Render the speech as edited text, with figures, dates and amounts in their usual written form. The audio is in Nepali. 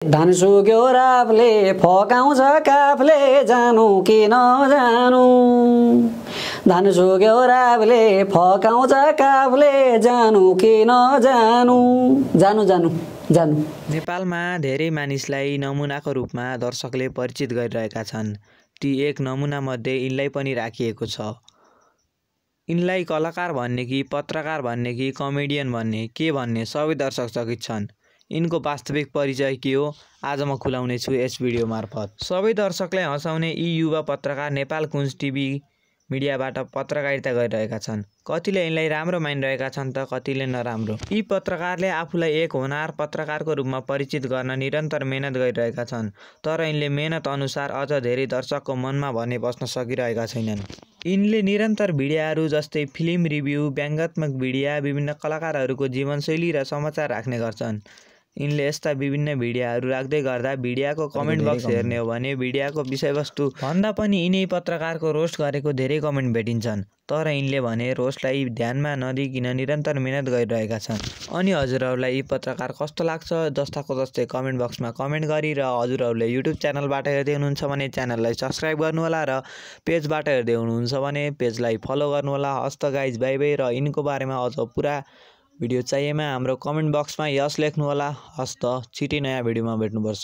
धान सुक्यो राफले फकाउँछ काफले जानु कि नजानु। धान सुक्यो राफले फकाउँछ काफले जानु कि नजानु। जानु जानु जानु। नेपालमा धेरै मानिसलाई नमुनाको रूपमा दर्शकले परिचित गरिरहेका छन्। ती एक नमुना मध्ये यिनलाई पनि राखिएको छ। यिनलाई कलाकार भन्ने कि पत्रकार भन्ने कि कमेडियन भन्ने के भन्ने सबै दर्शक चकित छन्। यिनको वास्तविक परिचय के हो आज म खुलाउने छु यस भिडियो मार्फत। सबै दर्शकलाई हँसाउने यी युवा पत्रकार नेपाल कुञ्ज टिभी मिडियाबाट पत्रकारिता गरिरहेका छन्। कतिले यिनलाई राम्रो मानिरहेका छन् त कतिले नराम्रो। यी पत्रकारले आफूलाई एक होनार पत्रकारको रूपमा परिचित गर्न निरन्तर मेहनत गरिरहेका छन्। तर यिनले मेहनत अनुसार अझ धेरै दर्शकको मनमा भने बस्न सकिरहेका छैनन्। यिनले निरन्तर भिडियोहरू जस्तै फिल्म रिभ्यू, व्यङ्ग्यात्मक भिडियो, विभिन्न कलाकारहरूको जीवनशैली र समाचार राख्ने गर्छन्। यिनले यस्ता विभिन्न भिडियोहरू राख्दै गर्दा भिडियोको कमेन्ट बक्स हेर्ने हो भने भिडियोको विषयवस्तु भन्दा पनि यिनै पत्रकारको रोस्ट गरेको धेरै कमेन्ट भेटिन्छन्। तर यिनले भने रोस्टलाई ध्यानमा नदिइकन निरन्तर मेहनत गरिरहेका छन्। अनि हजुरहरूलाई यी पत्रकार कस्तो लाग्छ जस्ताको जस्तै कमेन्ट बक्समा कमेन्ट गरी र हजुरहरूले युट्युब च्यानलबाट हेर्दै हुनुहुन्छ भने च्यानललाई सब्स्क्राइब गर्नुहोला र पेजबाट हेर्दै हुनुहुन्छ भने पेजलाई फलो गर्नुहोला। हस्त गाइज बाई बाई। र यिनको बारेमा अझ पुरा भिडियो चाहिएमा हाम्रो कमेन्ट बक्समा यस लेख्नुहोला। हस्त छिटै नयाँ भिडियोमा भेट्नुपर्छ।